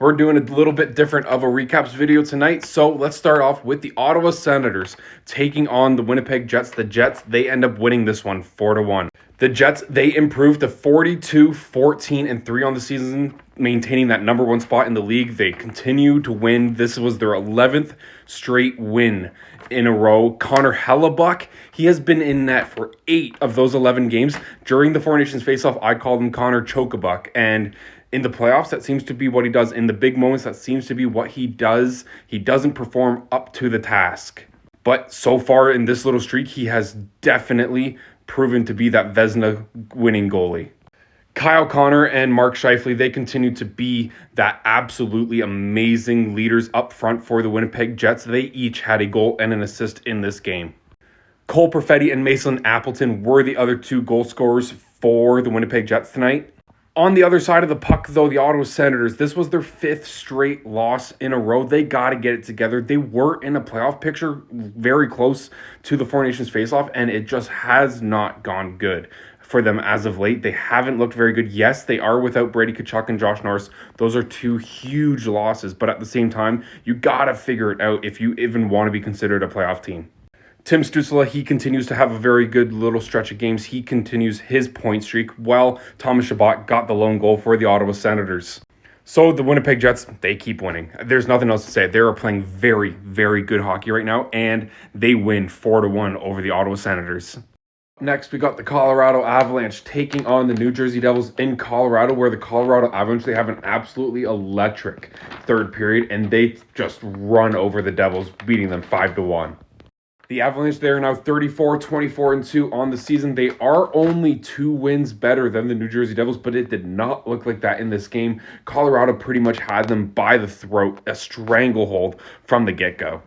We're doing a little bit different of a recaps video tonight. So let's start off with the Ottawa Senators taking on the Winnipeg Jets. The Jets, they end up winning this one 4-1. The Jets, they improved to 42-14-3 on the season, maintaining that number one spot in the league. They continue to win. This was their 11th straight win in a row. Connor Hellebuck, he has been in net for 8 of those 11 games. During the Four Nations faceoff, I called him Connor Chokabuck, and in the playoffs, that seems to be what he does. In the big moments, that seems to be what he does. He doesn't perform up to the task. But so far in this little streak, he has definitely proven to be that Vezina winning goalie. Kyle Connor and Mark Scheifele, they continue to be that absolutely amazing leaders up front for the Winnipeg Jets. They each had a goal and an assist in this game. Cole Perfetti and Mason Appleton were the other 2 goal scorers for the Winnipeg Jets tonight. On the other side of the puck, though, the Ottawa Senators, this was their 5th straight loss in a row. They got to get it together. They were in a playoff picture very close to the Four Nations faceoff, and it just has not gone good for them as of late. They haven't looked very good. Yes, they are without Brady Tkachuk and Josh Norris. Those are 2 huge losses, but at the same time, you got to figure it out if you even want to be considered a playoff team. Tim Stützle, he continues to have a very good little stretch of games. He continues his point streak while Thomas Chabot got the lone goal for the Ottawa Senators. So the Winnipeg Jets, they keep winning. There's nothing else to say. They are playing very, very good hockey right now, and they win 4-1 over the Ottawa Senators. Next, we got the Colorado Avalanche taking on the New Jersey Devils in Colorado, where the Colorado Avalanche, they have an absolutely electric third period, and they just run over the Devils, beating them 5-1. The Avalanche, they are now 34-24-2 on the season. They are only 2 wins better than the New Jersey Devils, but it did not look like that in this game. Colorado pretty much had them by the throat, a stranglehold from the get-go.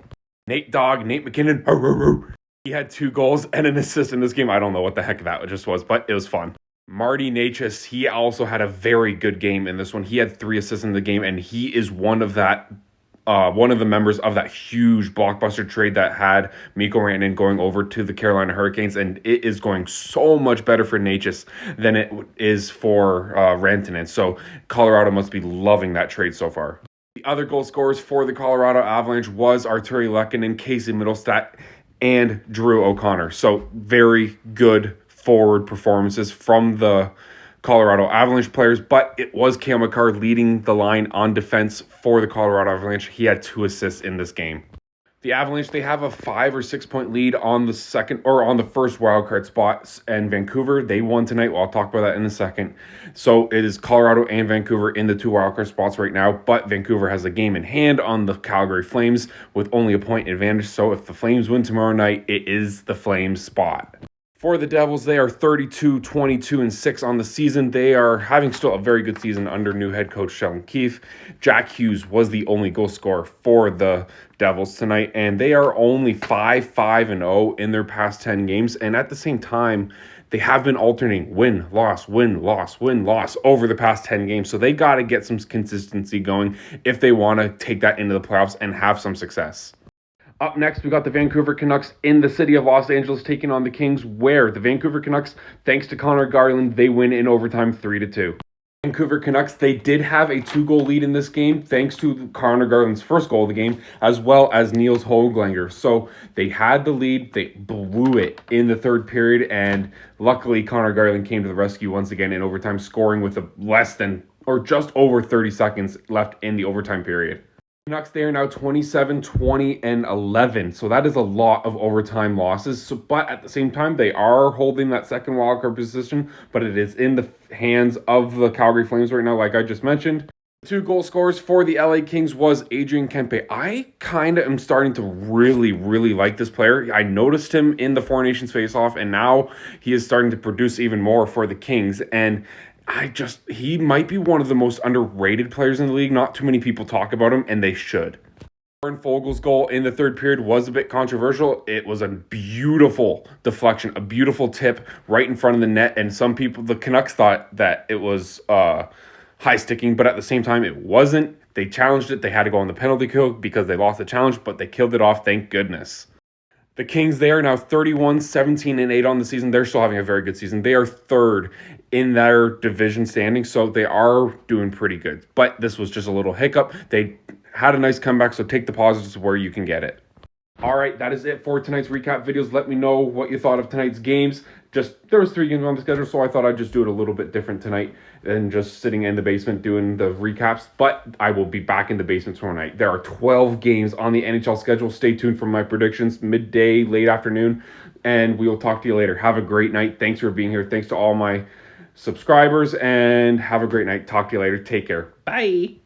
Nate McKinnon, he had 2 goals and an assist in this game. I don't know what the heck that just was, but it was fun. Marty Necas, he also had a very good game in this one. He had 3 assists in the game, and he is one of the members of that huge blockbuster trade that had Mikko Rantanen going over to the Carolina Hurricanes, and it is going so much better for Necas than it is for Rantanen. So Colorado must be loving that trade so far. The other goal scorers for the Colorado Avalanche was Artturi Lehkonen, Casey Middlestat, and Drew O'Connor. So very good forward performances from the Colorado Avalanche players, but it was Cale Makar leading the line on defense for the Colorado Avalanche. He had 2 assists in this game. The Avalanche, they have a 5 or 6 point lead on the first wildcard spots, and Vancouver, they won tonight. Well, I'll talk about that in a second. So it is Colorado and Vancouver in the 2 wildcard spots right now, but Vancouver has a game in hand on the Calgary Flames with only a point advantage. So if the Flames win tomorrow night, it is the Flames spot. For the Devils, they are 32-22-6 on the season. They are having still a very good season under new head coach Sheldon Keefe. Jack Hughes was the only goal scorer for the Devils tonight, and they are only 5-5-0 in their past 10 games. And at the same time, they have been alternating win, loss, win, loss, win, loss over the past 10 games. So they got to get some consistency going if they want to take that into the playoffs and have some success. Up next, we got the Vancouver Canucks in the city of Los Angeles taking on the Kings, where the Vancouver Canucks, thanks to Connor Garland, they win in overtime 3-2. Vancouver Canucks, they did have a 2-goal lead in this game thanks to Connor Garland's first goal of the game, as well as Niels Höglander. So they had the lead, they blew it in the third period, and luckily Connor Garland came to the rescue once again in overtime, scoring with just over 30 seconds left in the overtime period. Canucks, they are now 27-20-11, so that is a lot of overtime losses. But at the same time, they are holding that second wildcard position, but it is in the hands of the Calgary Flames right now, like I just mentioned. 2 goal scorers for the LA Kings was Adrian Kempe. I kind of am starting to really, really like this player. I noticed him in the Four Nations faceoff, and now he is starting to produce even more for the Kings. And he might be one of the most underrated players in the league. Not too many people talk about him, and they should. Warren Fogel's goal in the third period was a bit controversial. It was a beautiful deflection, a beautiful tip right in front of the net, and some people, the Canucks, thought that it was high sticking, but at the same time, it wasn't. They challenged it. They had to go on the penalty kill because they lost the challenge, but they killed it off, thank goodness. The Kings, they are now 31, 17, and 8 on the season. They're still having a very good season. They are third in their division standing, so they are doing pretty good. But this was just a little hiccup. They had a nice comeback, so take the positives where you can get it. All right, that is it for tonight's recap videos. Let me know what you thought of tonight's games. There was 3 games on the schedule, so I thought I'd just do it a little bit different tonight than just sitting in the basement doing the recaps. But I will be back in the basement tomorrow night. There are 12 games on the NHL schedule. Stay tuned for my predictions midday, late afternoon, and we will talk to you later. Have a great night. Thanks for being here. Thanks to all my subscribers, and have a great night. Talk to you later. Take care. Bye.